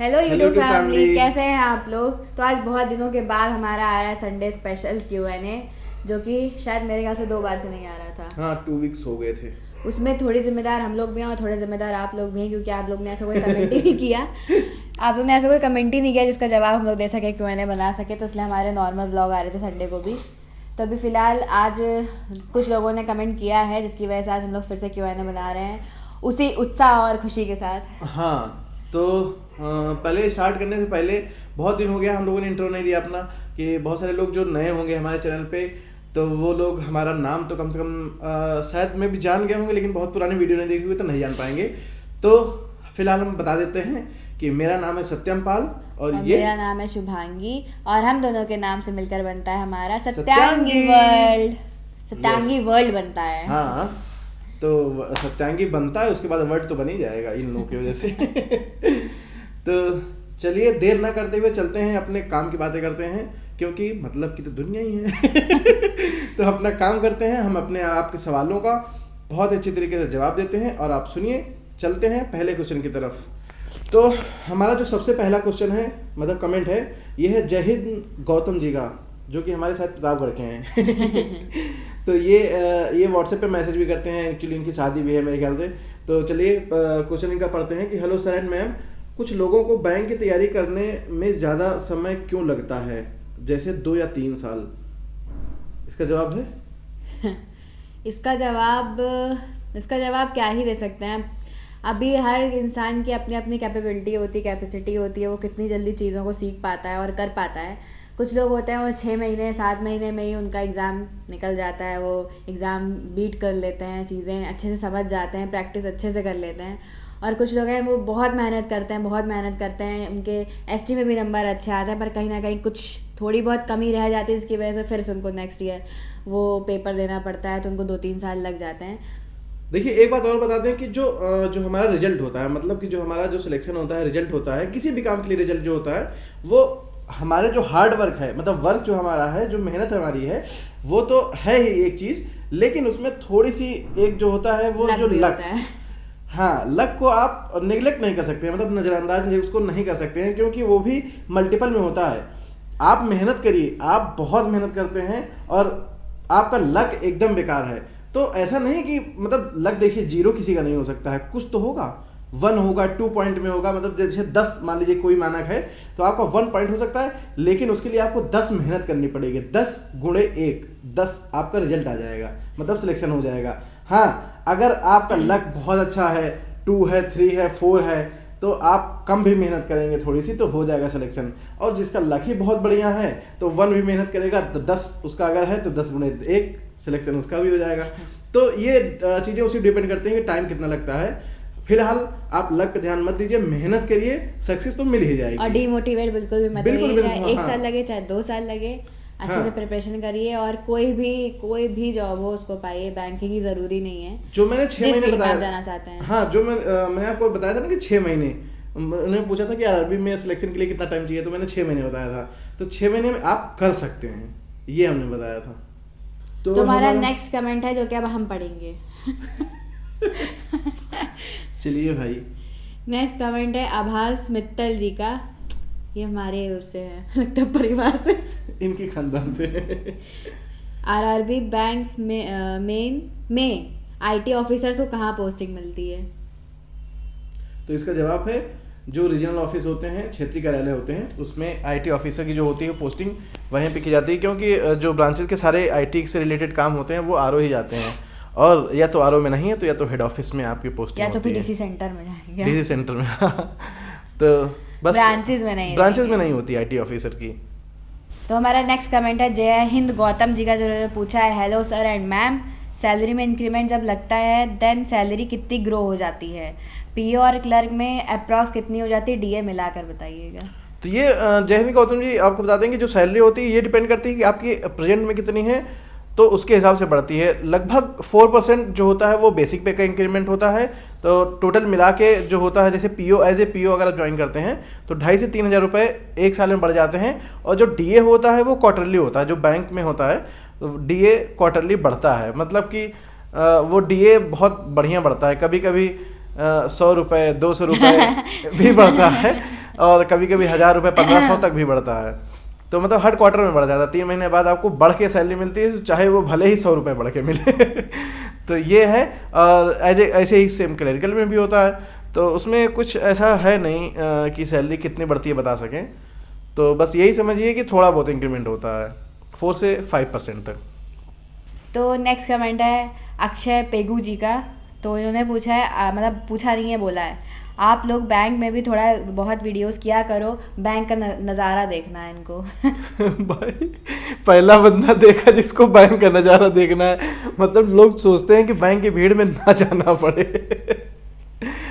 Hello YouTube family, कैसे हैं आप लोग। तो आज बहुत दिनों के बाद हमारा आ रहा है संडे स्पेशल Q&A, जो कि शायद मेरे ख्याल से 2 बार से नहीं आ रहा था। हाँ, 2 वीक्स हो गए थे। उसमें थोड़ी जिम्मेदार हम लोग भी हैं और थोड़े जिम्मेदार आप लोग भी हैं, क्योंकि आप लोग ने ऐसा कोई कमेंट ही नहीं किया। आप लोग ने ऐसा कोई कमेंट ही नहीं किया जिसका जवाब हम लोग दे सके, Q&A बना सके। तो इसलिए हमारे नॉर्मल ब्लॉग आ रहे थे संडे को भी। तो अभी फ़िलहाल आज कुछ लोगों ने कमेंट किया है, जिसकी वजह से आज हम लोग फिर से Q&A बना रहे हैं उसी उत्साह और खुशी के साथ। हाँ, तो पहले स्टार्ट करने से पहले बहुत दिन हो गया हम लोगों ने इंट्रो नहीं दिया अपना, कि बहुत सारे लोग जो नए होंगे हमारे चैनल पे, तो वो लोग हमारा नाम तो कम से कम शायद में भी जान गए होंगे, लेकिन बहुत पुरानी वीडियो नहीं देखी हुई तो नहीं जान पाएंगे। तो फिलहाल हम बता देते हैं कि मेरा नाम है सत्यम पाल और ये मेरा नाम है शुभांगी, और हम दोनों के नाम से मिलकर बनता है हमारा सत्यांगी वर्ल्ड। सत्यांगी वर्ल्ड बनता है। हाँ, तो सत्यांगी बनता है, उसके बाद वर्ड तो बन ही जाएगा इन लोगों की वजह से। तो चलिए देर ना करते हुए चलते हैं, अपने काम की बातें करते हैं, क्योंकि मतलब की तो दुनिया ही है। तो अपना काम करते हैं, हम अपने आपके सवालों का बहुत अच्छी तरीके से जवाब देते हैं। और आप सुनिए, चलते हैं पहले क्वेश्चन की तरफ। तो हमारा जो सबसे पहला क्वेश्चन है, मतलब कमेंट है, ये है जय हिंद गौतम जी का, जो कि हमारे साथ प्रतापगढ़ के हैं। तो ये व्हाट्सएप पे मैसेज भी करते हैं, एक्चुअली इनकी शादी भी है मेरे ख्याल से। तो चलिए क्वेश्चन इनका पढ़ते हैं कि हेलो सर एंड मैम, कुछ लोगों को बैंक की तैयारी करने में ज़्यादा समय क्यों लगता है, जैसे 2 या 3 साल? इसका जवाब है? इसका जवाब क्या ही दे सकते हैं। अभी हर इंसान की अपनी अपनी कैपेबिलिटी होती है, कैपेसिटी होती है, वो कितनी जल्दी चीज़ों को सीख पाता है और कर पाता है। कुछ लोग होते हैं वो 6 महीने 7 महीने में ही उनका एग्ज़ाम निकल जाता है, वो एग्ज़ाम बीट कर लेते हैं, चीज़ें अच्छे से समझ जाते हैं, प्रैक्टिस अच्छे से कर लेते हैं। और कुछ लोग हैं वो बहुत मेहनत करते हैं, उनके एसटी में भी नंबर अच्छे आते हैं, पर कहीं ना कहीं कुछ थोड़ी बहुत कमी रह जाती है, जिसकी वजह से फिर से उनको नेक्स्ट ईयर वो पेपर देना पड़ता है, तो उनको 2-3 साल लग जाते हैं। देखिए, एक बात और बताते हैं कि जो हमारा रिजल्ट होता है, मतलब कि जो हमारा जो सिलेक्शन होता है, रिजल्ट होता है, किसी भी काम के लिए रिजल्ट जो होता है, वो हमारे जो हार्ड वर्क है, मतलब वर्क जो हमारा है, जो मेहनत हमारी है, वो तो है ही एक चीज़, लेकिन उसमें थोड़ी सी एक जो होता है वो जो लक है। हाँ, लक को आप निगलेक्ट नहीं कर सकते, मतलब नज़रअंदाज है उसको नहीं कर सकते हैं, क्योंकि वो भी मल्टीपल में होता है। आप मेहनत करिए, आप बहुत मेहनत करते हैं और आपका लक एकदम बेकार है, तो ऐसा नहीं कि मतलब लक, देखिए 0 किसी का नहीं हो सकता है, कुछ तो होगा, 1 होगा, 2 पॉइंट में होगा, मतलब जैसे 10 मान लीजिए कोई मानक है, तो आपका 1 पॉइंट हो सकता है, लेकिन उसके लिए आपको 10 मेहनत करनी पड़ेगी। 10 गुणे 1, 10 आपका रिजल्ट आ जाएगा, मतलब सिलेक्शन हो जाएगा। हाँ, अगर आपका लक बहुत अच्छा है, 2 है, 3 है, 4 है, तो आप कम भी मेहनत करेंगे थोड़ी सी तो हो जाएगा सिलेक्शन। और जिसका लक ही बहुत बढ़िया है, तो 1 भी मेहनत करेगा, तो 10 उसका अगर है, तो 10 गुणे 1 सिलेक्शन उसका भी हो जाएगा। तो ये चीज़ें उसी डिपेंड करती हैं कि टाइम कितना लगता है। फिलहाल आप लक पे ध्यान मत दीजिए, मेहनत करिए, सक्सेस तो मिल ही जाएगी। और डीमोटिवेट बिल्कुल भी मत होइए, चाहे 1 साल लगे चाहे 2 साल लगे, अच्छे से प्रिपरेशन करिए, और कोई भी जॉब हो उसको पाइए। बैंकिंग ही जरूरी नहीं है, जो मैंने 6 महीने बताया जाना चाहते हैं। हाँ, जो मैंने आपको बताया था ना कि 6 महीने, उन्होंने पूछा था कि अरबी में सिलेक्शन के लिए कितना टाइम चाहिए, तो मैंने 6 महीने बताया था। तो 6 महीने में आप कर सकते हैं, ये हमने बताया था। तो हमारा नेक्स्ट कमेंट है, जो कि अब हम पढ़ेंगे। चलिए भाई, नेक्स्ट कमेंट है आभास मित्तल जी का। ये हमारे उससे है, लगता है परिवार से, इनकी खानदान से। आरआरबी बैंक्स में आईटी ऑफिसर्स को कहाँ पोस्टिंग मिलती है? तो इसका जवाब है, जो रीजनल ऑफिस होते हैं, क्षेत्रीय कार्यालय होते हैं, उसमें आईटी ऑफिसर की जो होती है पोस्टिंग वहीं पे की जाती है, क्योंकि जो ब्रांचेस के सारे आईटी से रिलेटेड काम होते हैं वो आरओ ही जाते हैं, और या तो आरओ में नहीं है तो या तो हेड ऑफिस में आपकी पोस्टिंग या तो फिर डीसी सेंटर में जाएंगे। डीसी सेंटर में। तो बस ब्रांचेस में नहीं होती आईटी ऑफिसर की। तो हमारा नेक्स्ट कमेंट है जय हिंद गौतम जी का, जो पूछा है hello sir and ma'am, salary में इंक्रीमेंट जब लगता है देन सैलरी कितनी ग्रो हो जाती है? पीओ और क्लर्क में अप्रॉक्स कितनी हो जाती है, डीए मिलाकर बताइएगा। तो ये जय हिंद गौतम जी आपको बता देंगे, जो सैलरी होती है ये डिपेंड करती है कि आपकी प्रेजेंट में कितनी है, तो उसके हिसाब से बढ़ती है। लगभग 4% जो होता है वो बेसिक पे का इंक्रीमेंट होता है, तो टोटल मिला के जो होता है, जैसे पीओ एज ए पीओ अगर आप ज्वाइन करते हैं तो 2,500 से 3,000 रुपये 1 साल में बढ़ जाते हैं। और जो डीए होता है वो क्वार्टरली होता है, जो बैंक में होता है तो डीए क्वार्टरली बढ़ता है, मतलब कि वो डीए बहुत बढ़िया बढ़ता है, कभी कभी 100 रुपये 200 रुपये भी बढ़ता है। और कभी कभी 1000 रुपये 1500 तक भी बढ़ता है। तो मतलब हर क्वार्टर में बढ़ जाता है, 3 महीने बाद आपको बढ़ के सैलरी मिलती है, चाहे वो भले ही 100 रुपये बढ़ के मिले। तो ये है। और ऐसे ही सेम क्लरिकल में भी होता है, तो उसमें कुछ ऐसा है नहीं कि सैलरी कितनी बढ़ती है बता सकें। तो बस यही समझिए कि थोड़ा बहुत इंक्रीमेंट होता है 4 से 5% तक। तो नेक्स्ट कमेंट है अक्षय पेगू जी का। तो इन्होंने पूछा है, मतलब पूछा नहीं है, बोला है आप लोग बैंक में भी थोड़ा बहुत वीडियोस किया करो, बैंक का नज़ारा देखना है इनको। भाई पहला बंदा देखा जिसको बैंक का नज़ारा देखना है, मतलब लोग सोचते हैं कि बैंक की भीड़ में ना जाना पड़े।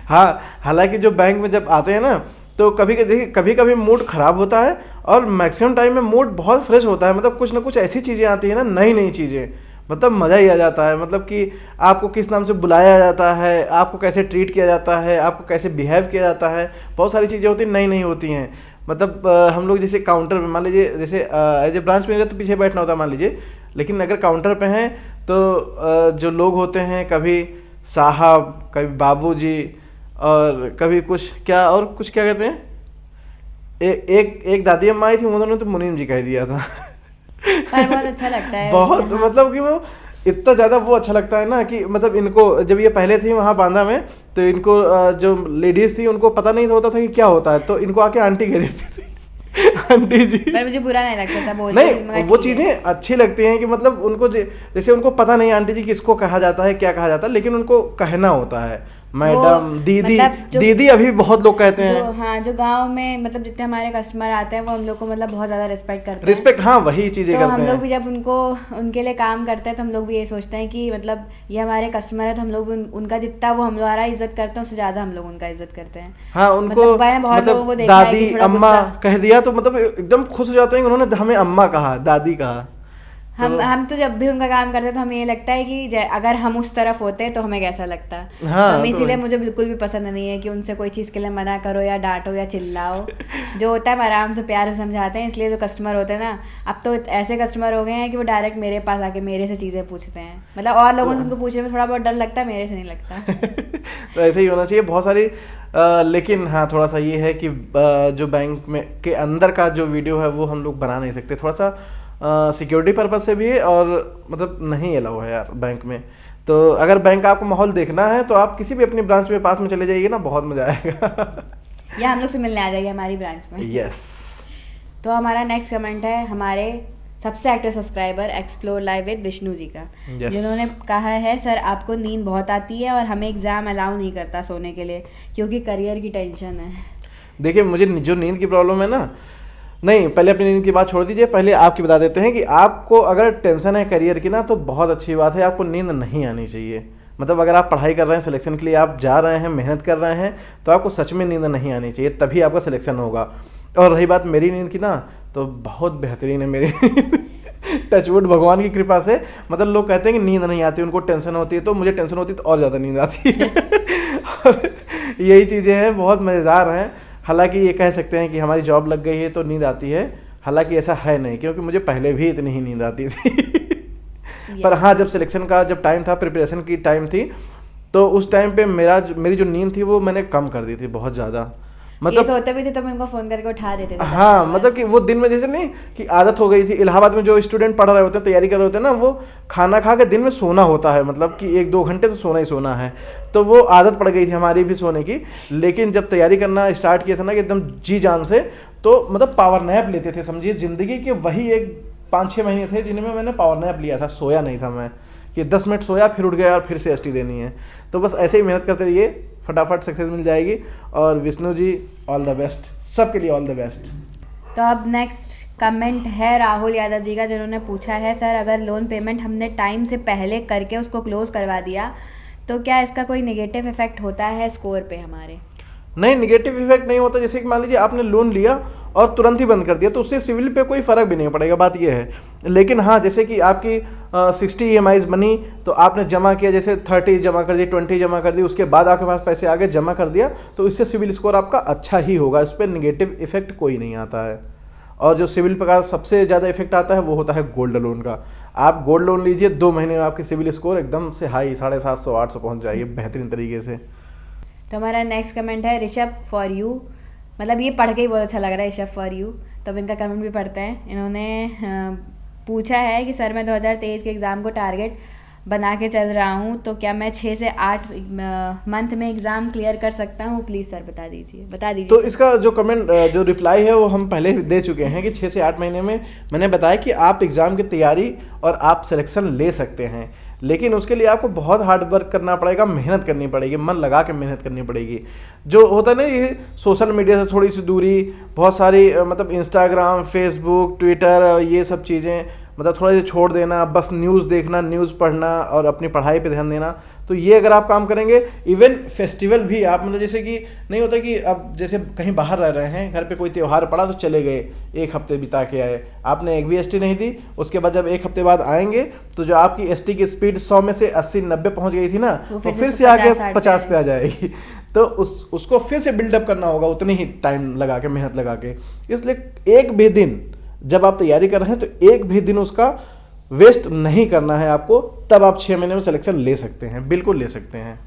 हाँ, हालांकि जो बैंक में जब आते हैं ना, तो कभी कभी मूड ख़राब होता है और मैक्सिमम टाइम में मूड बहुत फ्रेश होता है। मतलब कुछ ना कुछ ऐसी चीज़ें आती है ना, नई नई चीज़ें, मतलब मज़ा ही आ जाता है। मतलब कि आपको किस नाम से बुलाया जाता है, आपको कैसे ट्रीट किया जाता है, आपको कैसे बिहेव किया जाता है, बहुत सारी चीज़ें होती हैं, नई नई होती हैं। मतलब हम लोग जैसे काउंटर पे मान लीजिए, जैसे एज ए ब्रांच मैनेजर तो पीछे बैठना होता है मान लीजिए, लेकिन अगर काउंटर पे हैं तो जो लोग होते हैं, कभी साहब, कभी बाबूजी, और कभी कुछ क्या कहते हैं, एक दादी अम्मा आई थी, उन्होंने तो मुनीम जी कह दिया था। पर बहुत अच्छा लगता है बहुत, मतलब कि वो इतना ज़्यादा वो अच्छा लगता है ना कि मतलब इनको जब ये पहले थी वहाँ बांदा में, तो इनको जो लेडीज़ थी उनको पता नहीं होता था कि क्या होता है, तो इनको आके आंटी कह देती थी। आंटी जी। पर मुझे बुरा नहीं लगता था बोल नहीं, वो चीज़ें अच्छी लगती हैं कि मतलब उनको जैसे उनको पता नहीं आंटी जी किसको कहा जाता है, क्या कहा जाता है, लेकिन उनको कहना होता है मैडम, दीदी, मतलब दीदी अभी बहुत लोग कहते हैं। हाँ, जो गांव में मतलब जितने हमारे कस्टमर आते हैं वो हम लोग को मतलब बहुत ज़्यादा रिस्पेक्ट करते हैं। रिस्पेक्ट, हाँ, वही चीज़ें तो करते हम हैं। लोग भी जब उनके लिए काम करते हैं तो हम लोग भी ये सोचते हैं कि मतलब ये हमारे कस्टमर है, तो हम लोग उनका जितना वो हमारा इज्जत करते हैं उससे ज़्यादा हम लोग उनका इज्जत करते हैं। हाँ, उनको मतलब दादी अम्मा कह दिया तो मतलब एकदम खुश हो जाते हैं कि उन्होंने हमें अम्मा कहा, दादी कहा। हम तो जब भी उनका काम करते हैं तो हमें ये लगता है कि अगर हम उस तरफ होते तो हमें कैसा लगता। हाँ, तो इसीलिए मुझे बिल्कुल भी पसंद नहीं है कि उनसे कोई चीज़ के लिए मना करो या डांटो या चिल्लाओ। जो होता है हम आराम से प्यार से समझाते हैं। इसलिए जो कस्टमर होते हैं ना, अब तो ऐसे कस्टमर हो गए हैं कि वो डायरेक्ट मेरे पास आके मेरे से चीज़ें पूछते हैं। मतलब और लोगों से उनको पूछने में थोड़ा बहुत डर लगता है, मेरे से नहीं लगता। तो ऐसे ही होना चाहिए बहुत सारी। लेकिन हाँ, थोड़ा सा ये है कि जो बैंक में के अंदर का जो वीडियो है वो हम लोग बना नहीं सकते, थोड़ा सा सिक्योरिटी पर्पज से भी है, और मतलब नहीं अलाउ है यार बैंक में। तो अगर बैंक का आपको माहौल देखना है तो आप किसी भी अपनी ब्रांच में पास में चले जाइए ना, बहुत मजा आएगा। या हम लोग से मिलने आ जाइए हमारी ब्रांच में। यस। तो हमारा नेक्स्ट कमेंट है हमारे सबसे active subscriber Explore Live with Vishnu ji का, जिन्होंने कहा है सर आपको नींद बहुत आती है और हमें एग्ज़ाम अलाउ नहीं करता सोने के लिए क्योंकि करियर की टेंशन है। देखिए, मुझे जो नींद की प्रॉब्लम है ना, नहीं, पहले अपनी नींद की बात छोड़ दीजिए, पहले आपकी बता देते हैं कि आपको अगर टेंशन है करियर की ना, तो बहुत अच्छी बात है, आपको नींद नहीं आनी चाहिए। मतलब अगर आप पढ़ाई कर रहे हैं, सिलेक्शन के लिए आप जा रहे हैं, मेहनत कर रहे हैं, तो आपको सच में नींद नहीं आनी चाहिए, तभी आपका सिलेक्शन होगा। और रही बात मेरी नींद की ना, तो बहुत बेहतरीन है मेरी। टचवुड, भगवान की कृपा से। मतलब लोग कहते हैं कि नींद नहीं आती, उनको टेंशन होती है, तो मुझे टेंशन होती है तो और ज़्यादा नींद आती है। और यही चीज़ें हैं, बहुत मज़ेदार हैं। हालांकि ये कह सकते हैं कि हमारी जॉब लग गई है तो नींद आती है, हालांकि ऐसा है नहीं, क्योंकि मुझे पहले भी इतनी ही नींद आती थी। पर हाँ, जब सिलेक्शन का जब टाइम था, प्रिपरेशन की टाइम थी, तो उस टाइम पे मेरी जो नींद थी वो मैंने कम कर दी थी बहुत ज़्यादा। मतलब सोते भी थे तो मैं उनको फ़ोन करके उठा देते थे। हाँ, मतलब कि वो दिन में जैसे नहीं कि आदत हो गई थी। इलाहाबाद में जो स्टूडेंट पढ़ रहे होते हैं, तैयारी कर रहे होते हैं ना, वो खाना खा के दिन में सोना होता है, मतलब कि 1-2 घंटे तो सोना ही सोना है। तो वो आदत पड़ गई थी हमारी भी सोने की। लेकिन जब तैयारी करना स्टार्ट किया था ना कि एकदम जी जान से, तो मतलब पावर नैप लेते थे। समझिए ज़िंदगी के वही 5-6 महीने थे जिनमें मैंने पावर नैप लिया था, सोया नहीं था मैं, कि 10 मिनट सोया फिर उठ गया और फिर से एसटी देनी है। तो बस ऐसे ही मेहनत करते रहिए, फटाफट सक्सेस मिल जाएगी। और Vishnu ji, all the best, सबके लिए ऑल द बेस्ट। तो अब नेक्स्ट कमेंट है राहुल यादव जी का, जिन्होंने पूछा है सर अगर लोन पेमेंट हमने टाइम से पहले करके उसको क्लोज करवा दिया तो क्या इसका कोई नेगेटिव इफेक्ट होता है स्कोर पे हमारे? नहीं, नेगेटिव इफेक्ट नहीं होता। जैसे कि मान लीजिए आपने लोन लिया और तुरंत ही बंद कर दिया, तो उससे सिविल पे कोई फ़र्क भी नहीं पड़ेगा, बात ये है। लेकिन हाँ, जैसे कि आपकी 60 EMIs बनी, तो आपने जमा किया, जैसे 30 जमा कर दी, 20 जमा कर दी, उसके बाद आपके पास पैसे आ गए, जमा कर दिया, तो इससे सिविल स्कोर आपका अच्छा ही होगा, इस पर निगेटिव इफेक्ट कोई नहीं आता है। और जो सिविल का सबसे ज़्यादा इफेक्ट आता है वो होता है गोल्ड लोन का। आप गोल्ड लोन लीजिए, 2 महीने में आपकी सिविल स्कोर एकदम से हाई 750-800 पहुँच जाएगी बेहतरीन तरीके से। तो हमारा नेक्स्ट कमेंट है ऋषभ फॉर यू, मतलब ये पढ़ के ही बहुत अच्छा लग रहा है ऋषभ फॉर यू। तो अब इनका कमेंट भी पढ़ते हैं। इन्होंने पूछा है कि सर मैं 2023 के एग्ज़ाम को टारगेट बना के चल रहा हूँ, तो क्या मैं 6 से 8 मंथ में एग्ज़ाम क्लियर कर सकता हूँ? प्लीज़ सर बता दीजिए तो सर। इसका जो कमेंट जो रिप्लाई है वो हम पहले दे चुके हैं कि 6 से 8 महीने में मैंने बताया कि आप एग्ज़ाम की तैयारी और आप सिलेक्शन ले सकते हैं, लेकिन उसके लिए आपको बहुत हार्ड वर्क करना पड़ेगा, मेहनत करनी पड़ेगी, मन लगा के मेहनत करनी पड़ेगी। जो होता है ना ये सोशल मीडिया से थोड़ी सी दूरी, बहुत सारी मतलब इंस्टाग्राम, फेसबुक, ट्विटर, ये सब चीज़ें मतलब थोड़ा सा छोड़ देना, बस न्यूज़ देखना, न्यूज़ पढ़ना और अपनी पढ़ाई पे ध्यान देना। तो ये अगर आप काम करेंगे, इवन फेस्टिवल भी आप मतलब जैसे कि नहीं होता कि अब जैसे कहीं बाहर रह रहे हैं, घर पे कोई त्यौहार पड़ा तो चले गए, एक हफ्ते बिता के आए, आपने एक भी एसटी नहीं दी, उसके बाद जब एक हफ्ते बाद आएंगे तो जो आपकी एसटी की स्पीड 100 में से 80-90 पहुंच गई थी ना, तो फिर से आके 50 पे आ जाएगी। तो उसको फिर से बिल्डअप करना होगा उतनी ही टाइम लगा के, मेहनत लगा के। इसलिए एक भी दिन जब आप तैयारी कर रहे हैं तो एक भी दिन उसका वेस्ट नहीं करना है आपको, तब आप 6 महीने में सिलेक्शन ले सकते हैं, बिल्कुल ले सकते हैं।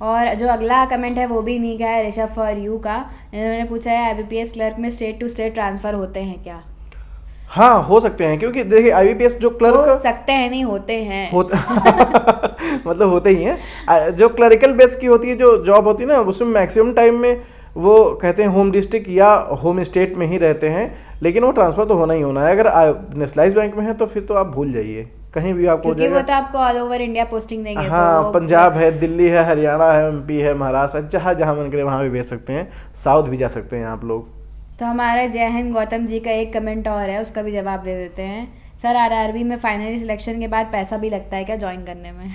और जो अगला कमेंट है वो भी इन्हीं का है, ऋषभ फॉर यू का। इन्होंने पूछा है IBPS क्लर्क में स्टेट टू स्टेट ट्रांसफ़र होते हैं क्या? हाँ हो सकते हैं, क्योंकि देखिए IBPS जो क्लर्क हो सकते हैं नहीं होते हैं मतलब होते ही हैं। जो क्लरिकल बेस की होती है जो जॉब होती है ना, उसमें मैक्सिमम टाइम में वो कहते हैं होम डिस्ट्रिक्ट या होम स्टेट में ही रहते हैं, लेकिन वो ट्रांसफ़र तो होना ही होना है। अगर नेशनलाइज बैंक में है तो फिर तो आप भूल जाइए, कहीं भी आपको हो जाएगा। वो तो आपको ऑल ओवर इंडिया पोस्टिंग देंगे। हाँ तो पंजाब है, दिल्ली है, हरियाणा है, MP है, महाराष्ट्र, जहाँ जहाँ मन करे वहाँ भी भेज सकते हैं, साउथ भी जा सकते हैं आप लोग। तो हमारे जय हिंद गौतम जी का एक कमेंट और है, उसका भी जवाब दे देते हैं। सर RRB में फाइनली सिलेक्शन के बाद पैसा भी लगता है क्या ज्वाइन करने में?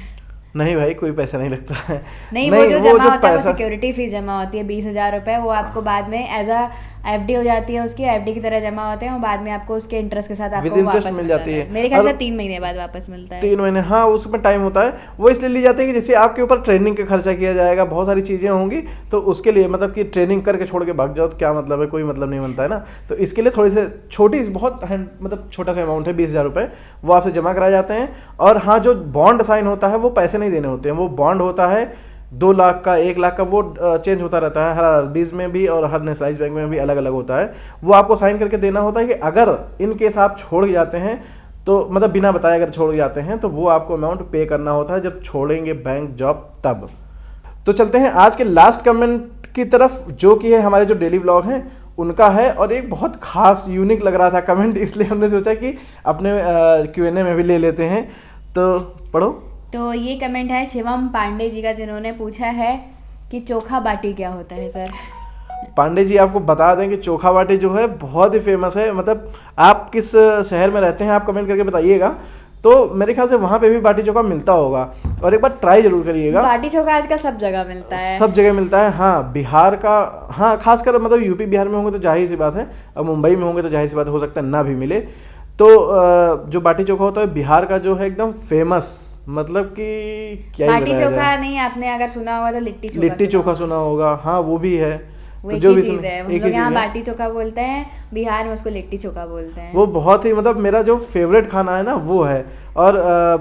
नहीं भाई, कोई पैसा नहीं लगता है। नहीं, वो जो जमा होता है वो सिक्योरिटी फीस जमा होती है 20,000 रुपये, वो आपको बाद में एज अ FD हो जाती है, उसकी FD की तरह जमा होते हैं, और बाद में आपको उसके इंटरेस्ट के साथ आपको वापस मिल जाती है। मेरे ख्याल से 3 महीने बाद वापस मिलता है। 3 महीने, हाँ उसमें टाइम होता है। वो इसलिए ली जाती है कि जैसे आपके ऊपर ट्रेनिंग का खर्चा किया जाएगा, बहुत सारी चीज़ें होंगी, तो उसके लिए मतलब कि ट्रेनिंग करके छोड़ के भाग जाओ तो क्या मतलब है, कोई मतलब नहीं बनता है ना। तो इसके लिए थोड़ी सी छोटी, बहुत मतलब छोटा सा अमाउंट है 20,000 रुपये, वो आपसे जमा कराए जाते हैं। और हाँ, जो बॉन्ड साइन होता है वो पैसे नहीं देने होते हैं, वो बॉन्ड होता है 2 लाख का, 1 लाख का, वो चेंज होता रहता है, हर RRBs में भी और हर नेशनलाइज बैंक में भी अलग अलग होता है। वो आपको साइन करके देना होता है कि अगर इन केस आप छोड़ जाते हैं तो मतलब बिना बताए अगर छोड़ जाते हैं तो वो आपको अमाउंट पे करना होता है जब छोड़ेंगे बैंक जॉब तब। तो चलते हैं आज के लास्ट कमेंट की तरफ, जो कि है हमारे जो डेली व्लॉग हैं उनका है, और एक बहुत खास यूनिक लग रहा था कमेंट, इसलिए हमने सोचा कि अपने Q&A में भी ले लेते हैं। तो पढ़ो। तो ये कमेंट है शिवम पांडे जी का, जिन्होंने पूछा है कि चोखा बाटी क्या होता है सर? पांडे जी आपको बता दें कि चोखा बाटी जो है बहुत ही फेमस है। मतलब आप किस शहर में रहते हैं आप कमेंट करके बताइएगा, तो मेरे ख्याल से वहाँ पे भी बाटी चोखा मिलता होगा, और एक बार ट्राई जरूर करिएगा। बाटी चोखा आजकल सब जगह मिलता है, सब जगह मिलता है। हाँ बिहार का, हाँ खासकर मतलब UP बिहार में होंगे तो जाहिर सी बात है, अब मुंबई में होंगे तो जाहिर सी बात हो सकता है ना भी मिले। तो जो बाटी चोखा होता है बिहार का जो है एकदम फेमस, मतलब कि क्या ही बाटी चोखा नहीं, आपने अगर सुना होगा तो लिट्टी चोखा सुना होगा। हाँ वो भी है, वो तो एक ही चीज़ है। हम लोग यहाँ बाटी चोखा बोलते हैं, बिहार में उसको लिट्टी चोखा बोलते हैं। वो बहुत ही मतलब मेरा जो फेवरेट खाना है ना वो है। और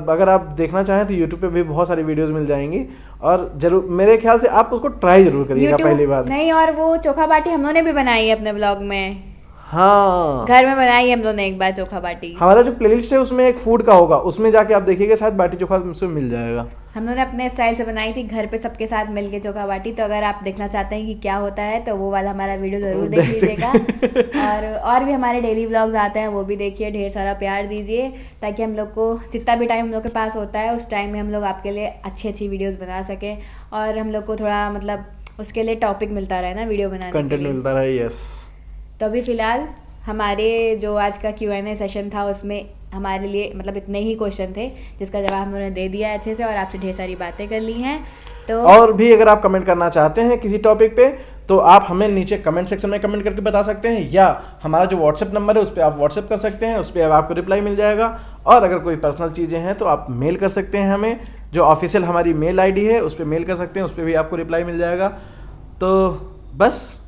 अगर आप देखना चाहें तो YouTube पे भी बहुत सारी वीडियोस मिल जाएंगी, और जरूर मेरे ख्याल से आप उसको ट्राई जरूर करिएगा पहली बार। नहीं, और वो चोखा बाटी हम लोगों ने भी बनाई है अपने ब्लॉग में। हाँ घर में बनाई है हम लोगों ने एक बार चोखा बाटी। हमारा जो प्लेलिस्ट है उसमें एक फूड का होगा, उसमें जाके आप देखिएगा, शायद बाटी चोखा उसमें मिल जाएगा। हम लोगों ने अपने स्टाइल से बनाई थी घर पे सबके साथ मिलके चोखा बाटी। तो अगर आप देखना चाहते हैं कि क्या होता है तो वो वाला हमारा वीडियो जरूर देख लीजिएगा। और भी हमारे डेली व्लॉग्स आते हैं, वो भी देखिए, ढेर सारा प्यार दीजिए, ताकि हम लोग को जितना भी टाइम हम लोग के पास होता है उस टाइम में हम लोग आपके लिए अच्छी अच्छी वीडियोज़ बना सकें, और हम लोग को थोड़ा मतलब उसके लिए टॉपिक मिलता रहे ना वीडियो बनाने, कंटेंट मिलता रहे। यस, तो अभी फ़िलहाल हमारे जो आज का Q&A सेशन था उसमें हमारे लिए मतलब इतने ही क्वेश्चन थे, जिसका जवाब हम लोगों ने दे दिया है अच्छे से, और आपसे ढेर सारी बातें कर ली हैं। तो और भी अगर आप कमेंट करना चाहते हैं किसी टॉपिक पे तो आप हमें नीचे कमेंट सेक्शन में कमेंट करके बता सकते हैं, या हमारा जो WhatsApp नंबर है उस पर आप WhatsApp कर सकते हैं, उस पर आपको रिप्लाई मिल जाएगा। और अगर कोई पर्सनल चीज़ें हैं तो आप मेल कर सकते हैं हमें, जो ऑफिशियल हमारी मेल ID है उस पर मेल कर सकते हैं, उस पर भी आपको रिप्लाई मिल जाएगा। तो बस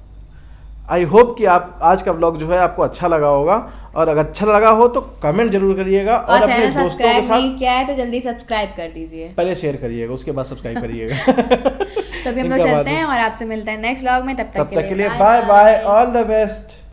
आई होप कि आप आज का व्लॉग जो है आपको अच्छा लगा होगा, और अगर अच्छा लगा हो तो कमेंट जरूर करिएगा, और अपने चैनल दोस्तों के सब्सक्राइब साथ नहीं किया है तो जल्दी सब्सक्राइब कर दीजिए। पहले शेयर करिएगा, उसके बाद सब्सक्राइब करिएगा। तो अभी हम लोग चलते हैं और आपसे मिलते हैं नेक्स्ट व्लॉग में। तब तक के लिए bye bye, all the best.